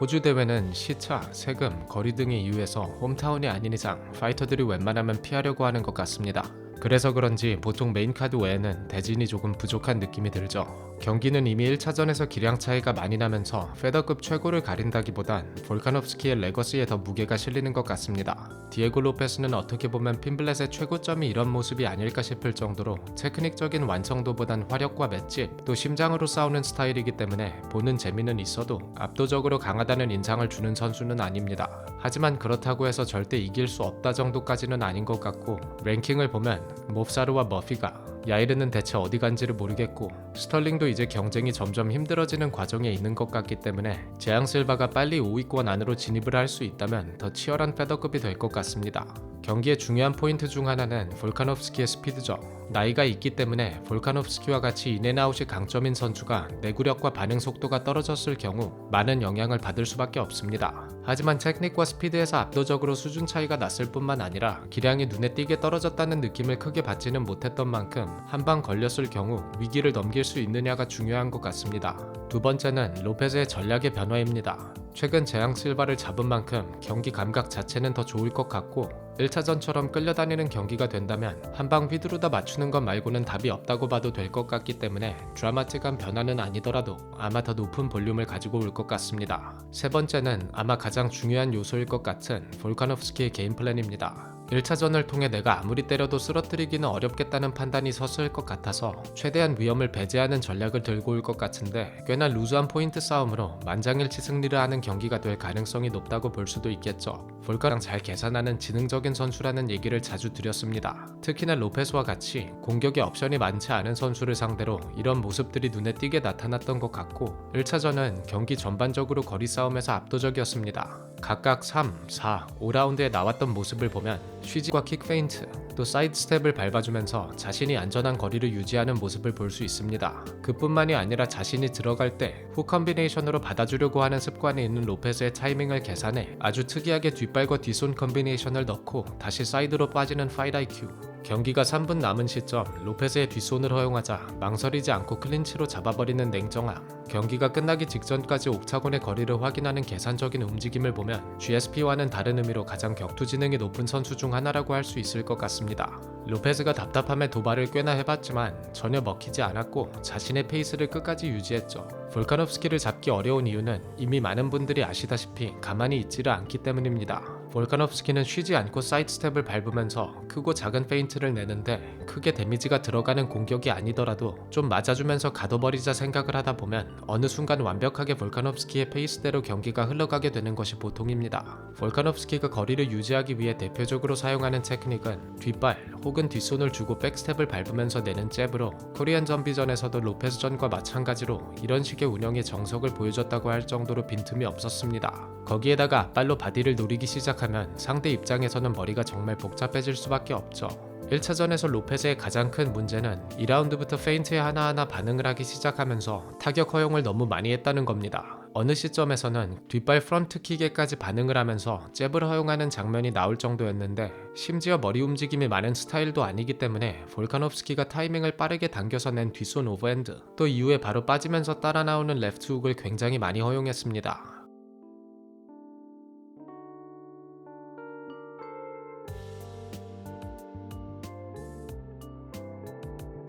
호주 대회는 시차, 세금, 거리 등의 이유에서 홈타운이 아닌 이상 파이터들이 웬만하면 피하려고 하는 것 같습니다. 그래서 그런지 보통 메인카드 외에는 대진이 조금 부족한 느낌이 들죠. 경기는 이미 1차전에서 기량 차이가 많이 나면서 페더급 최고를 가린다기보단 볼카노프스키의 레거시에 더 무게가 실리는 것 같습니다. 디에고 로페스는 어떻게 보면 핀블렛의 최고점이 이런 모습이 아닐까 싶을 정도로 테크닉적인 완성도보단 화력과 맷집, 또 심장으로 싸우는 스타일이기 때문에 보는 재미는 있어도 압도적으로 강하다는 인상을 주는 선수는 아닙니다. 하지만 그렇다고 해서 절대 이길 수 없다 정도까지는 아닌 것 같고, 랭킹을 보면 몹사르와 머피가, 야이르는 대체 어디 간지를 모르겠고, 스털링도 이제 경쟁이 점점 힘들어지는 과정에 있는 것 같기 때문에 재앙 실바가 빨리 5위권 안으로 진입을 할 수 있다면 더 치열한 페더급이 될 것 같습니다. 경기의 중요한 포인트 중 하나는 볼카노프스키의 스피드죠. 나이가 있기 때문에 볼카노프스키와 같이 인앤아웃이 강점인 선수가 내구력과 반응 속도가 떨어졌을 경우 많은 영향을 받을 수밖에 없습니다. 하지만 테크닉과 스피드에서 압도적으로 수준 차이가 났을 뿐만 아니라 기량이 눈에 띄게 떨어졌다는 느낌을 크게 받지는 못했던 만큼 한 방 걸렸을 경우 위기를 넘길 수 있느냐가 중요한 것 같습니다. 두 번째는 로페즈의 전략의 변화입니다. 최근 재앙 실바를 잡은 만큼 경기 감각 자체는 더 좋을 것 같고, 1차전처럼 끌려다니는 경기가 된다면 한방 휘두르다 맞추는 것 말고는 답이 없다고 봐도 될 것 같기 때문에 드라마틱한 변화는 아니더라도 아마 더 높은 볼륨을 가지고 올 것 같습니다. 세 번째는 아마 가장 중요한 요소일 것 같은 볼카노프스키의 게임 플랜입니다. 1차전을 통해 내가 아무리 때려도 쓰러뜨리기는 어렵겠다는 판단이 섰을 것 같아서 최대한 위험을 배제하는 전략을 들고 올 것 같은데, 꽤나 루즈한 포인트 싸움으로 만장일치 승리를 하는 경기가 될 가능성이 높다고 볼 수도 있겠죠. 볼카랑 잘 계산하는 지능적인 선수라는 얘기를 자주 드렸습니다. 특히나 로페스와 같이 공격에 옵션이 많지 않은 선수를 상대로 이런 모습들이 눈에 띄게 나타났던 것 같고, 1차전은 경기 전반적으로 거리 싸움에서 압도적이었습니다. 각각 3, 4, 5라운드에 나왔던 모습을 보면 쉬지과 킥 페인트, 또 사이드 스텝을 밟아주면서 자신이 안전한 거리를 유지하는 모습을 볼 수 있습니다. 그뿐만이 아니라 자신이 들어갈 때 훅 컨비네이션으로 받아주려고 하는 습관이 있는 로페즈의 타이밍을 계산해 아주 특이하게 뒷발과 뒷손 컨비네이션을 넣고 다시 사이드로 빠지는 파이트 IQ. 경기가 3분 남은 시점 로페즈의 뒷손을 허용하자 망설이지 않고 클린치로 잡아버리는 냉정함. 경기가 끝나기 직전까지 옥타곤의 거리를 확인하는 계산적인 움직임을 보면 GSP와는 다른 의미로 가장 격투 지능이 높은 선수 중 하나라고 할 수 있을 것 같습니다. 로페즈가 답답함에 도발을 꽤나 해봤지만 전혀 먹히지 않았고 자신의 페이스를 끝까지 유지했죠. 볼카노프스키를 잡기 어려운 이유는 이미 많은 분들이 아시다시피 가만히 있지를 않기 때문입니다. 볼카노프스키는 쉬지 않고 사이드 스텝을 밟으면서 크고 작은 페인트를 내는데, 크게 데미지가 들어가는 공격이 아니더라도 좀 맞아주면서 가둬버리자 생각을 하다 보면 어느 순간 완벽하게 볼카노프스키의 페이스대로 경기가 흘러가게 되는 것이 보통입니다. 볼카노프스키가 거리를 유지하기 위해 대표적으로 사용하는 테크닉은 뒷발 혹은 뒷손을 주고 백스텝을 밟으면서 내는 잽으로, 코리안 전비전에서도 로페즈전과 마찬가지로 이런 식의 운영의 정석을 보여줬다고 할 정도로 빈틈이 없었습니다. 거기에다가 앞발로 바디를 노리기 시작하면 상대 입장에서는 머리가 정말 복잡해질 수밖에 없죠. 1차전에서 로페즈의 가장 큰 문제는 2라운드부터 페인트에 하나하나 반응을 하기 시작하면서 타격 허용을 너무 많이 했다는 겁니다. 어느 시점에서는 뒷발 프런트킥에까지 반응을 하면서 잽을 허용하는 장면이 나올 정도였는데, 심지어 머리 움직임이 많은 스타일도 아니기 때문에 볼카노프스키가 타이밍을 빠르게 당겨서 낸 뒷손 오버핸드, 또 이후에 바로 빠지면서 따라 나오는 레프트 훅을 굉장히 많이 허용했습니다.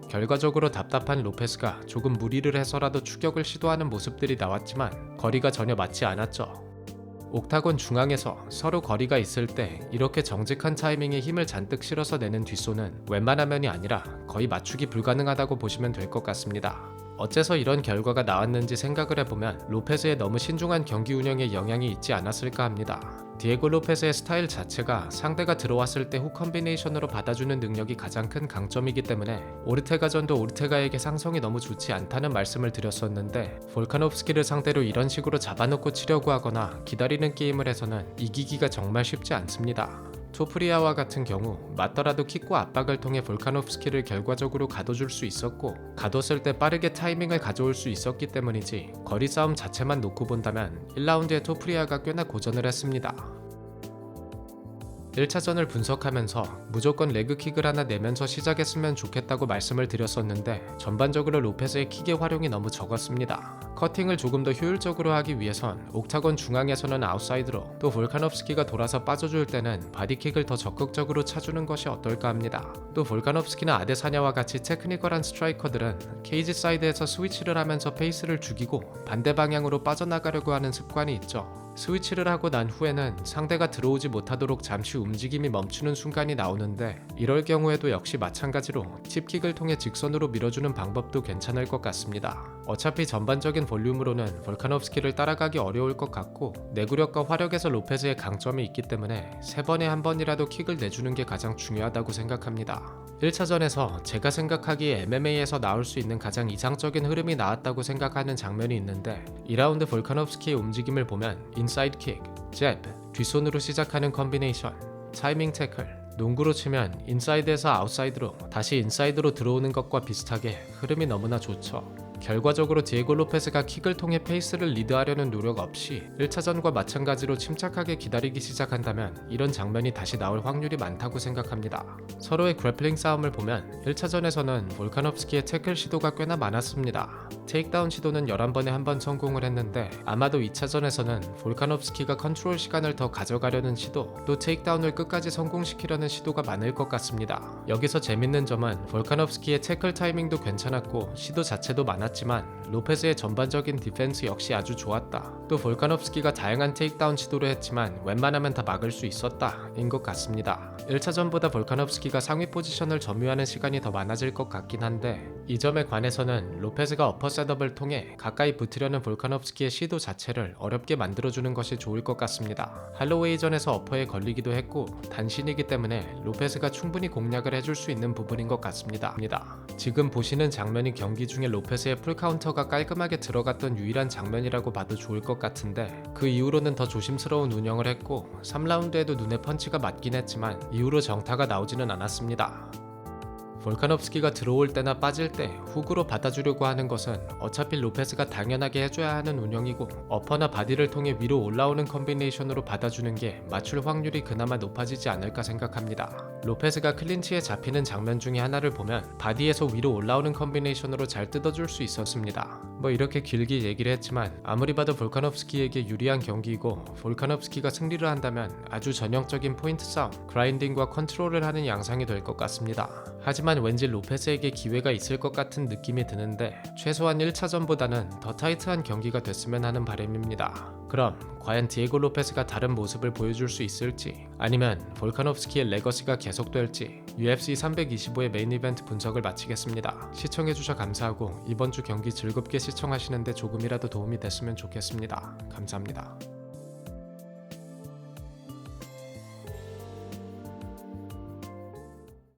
결과적으로 답답한 로페스가 조금 무리를 해서라도 추격을 시도하는 모습들이 나왔지만 거리가 전혀 맞지 않았죠. 옥타곤 중앙에서 서로 거리가 있을 때 이렇게 정직한 타이밍에 힘을 잔뜩 실어서 내는 뒷손은 웬만하면이 아니라 거의 맞추기 불가능하다고 보시면 될 것 같습니다. 어째서 이런 결과가 나왔는지 생각을 해보면 로페즈의 너무 신중한 경기 운영에 영향이 있지 않았을까 합니다. 디에고 로페즈의 스타일 자체가 상대가 들어왔을 때 훅 컨비네이션으로 받아주는 능력이 가장 큰 강점이기 때문에 오르테가전도 오르테가에게 상성이 너무 좋지 않다는 말씀을 드렸었는데, 볼카노프스키를 상대로 이런 식으로 잡아놓고 치려고 하거나 기다리는 게임을 해서는 이기기가 정말 쉽지 않습니다. 토프리아와 같은 경우 맞더라도 킥과 압박을 통해 볼카노프스키를 결과적으로 가둬줄 수 있었고, 가뒀을 때 빠르게 타이밍을 가져올 수 있었기 때문이지, 거리 싸움 자체만 놓고 본다면 1라운드에 토프리아가 꽤나 고전을 했습니다. 1차전을 분석하면서 무조건 레그킥을 하나 내면서 시작했으면 좋겠다고 말씀을 드렸었는데 전반적으로 로페스의 킥의 활용이 너무 적었습니다. 커팅을 조금 더 효율적으로 하기 위해선 옥타곤 중앙에서는 아웃사이드로, 또 볼카nov스키가 돌아서 빠져줄 때는 바디킥을 더 적극적으로 차주는 것이 어떨까 합니다. 또 볼카nov스키나 아데사냐와 같이 테크니컬한 스트라이커들은 케이지 사이드에서 스위치를 하면서 페이스를 죽이고 반대 방향으로 빠져나가려고 하는 습관이 있죠. 스위치를 하고 난 후에는 상대가 들어오지 못하도록 잠시 움직임이 멈추는 순간이 나오는데, 이럴 경우에도 역시 마찬가지로 칩킥을 통해 직선으로 밀어주는 방법도 괜찮을 것 같습니다. 어차피 전반적인 볼륨으로는 볼카nov스키를 따라가기 어려울 것 같고 내구력과 화력에서 로페스의 강점이 있기 때문에 3번에 한 번이라도 킥을 내주는 게 가장 중요하다고 생각합니다. 1차전에서 제가 생각하기에 MMA에서 나올 수 있는 가장 이상적인 흐름이 나왔다고 생각하는 장면이 있는데, 2라운드 볼카nov스키의 움직임을 보면 인사이드 킥, 잽, 뒷손으로 시작하는 컨비네이션, 타이밍 태클, 농구로 치면 인사이드에서 아웃사이드로 다시 인사이드로 들어오는 것과 비슷하게 흐름이 너무나 좋죠. 결과적으로 디에고 로페스가 킥을 통해 페이스를 리드하려는 노력 없이 1차전과 마찬가지로 침착하게 기다리기 시작한다면 이런 장면이 다시 나올 확률이 많다고 생각합니다. 서로의 그래플링 싸움을 보면 1차전에서는 볼카nov스키의 태클 시도가 꽤나 많았습니다. 테이크다운 시도는 11번에 한 번 성공을 했는데, 아마도 2차전에서는 볼카nov스키가 컨트롤 시간을 더 가져가려는 시도, 또 테이크다운을 끝까지 성공시키려는 시도가 많을 것 같습니다. 여기서 재밌는 점은 볼카nov스키의 태클 타이밍도 괜찮았고 시도 자체도 많았지만 로페스의 전반적인 디펜스 역시 아주 좋았다. 또 볼카nov스키가 다양한 테이크다운 시도를 했지만 웬만하면 다 막을 수 있었다 인 것 같습니다. 1차전보다 볼카nov스키가 상위 포지션을 점유하는 시간이 더 많아질 것 같긴 한데, 이 점에 관해서는 로페스가 어퍼 셋업을 통해 가까이 붙으려는 볼카nov스키의 시도 자체를 어렵게 만들어주는 것이 좋을 것 같습니다. 할로웨이전에서 어퍼에 걸리기도 했고 단신이기 때문에 로페스가 충분히 공략을 해줄 수 있는 부분인 것 같습니다. 지금 보시는 장면이 경기 중에 로페스의 풀카운터가 깔끔하게 들어갔던 유일한 장면이라고 봐도 좋을 것 같은데, 그 이후로는 더 조심스러운 운영을 했고 3라운드에도 눈에 펀치가 맞긴 했지만 이후로 정타가 나오지는 않았습니다. 볼카nov스키가 들어올 때나 빠질 때 훅으로 받아주려고 하는 것은 어차피 로페스가 당연하게 해줘야 하는 운영이고, 어퍼나 바디를 통해 위로 올라오는 컨비네이션으로 받아주는 게 맞출 확률이 그나마 높아지지 않을까 생각합니다. 로페스가 클린치에 잡히는 장면 중에 하나를 보면 바디에서 위로 올라오는 컨비네이션으로 잘 뜯어줄 수 있었습니다. 이렇게 길게 얘기를 했지만 아무리 봐도 볼카nov스키에게 유리한 경기이고, 볼카nov스키가 승리를 한다면 아주 전형적인 포인트 싸움, 그라인딩과 컨트롤을 하는 양상이 될 것 같습니다. 하지만 왠지 로페스에게 기회가 있을 것 같은 느낌이 드는데, 최소한 1차전보다는 더 타이트한 경기가 됐으면 하는 바람입니다. 그럼 과연 디에고 로페스가 다른 모습을 보여줄 수 있을지, 아니면 볼카nov스키의 레거시가 계속될지, UFC 325의 메인 이벤트 분석을 마치겠습니다. 시청해주셔서 감사하고 이번 주 경기 즐겁게 시청하시는데 조금이라도 도움이 됐으면 좋겠습니다. 감사합니다.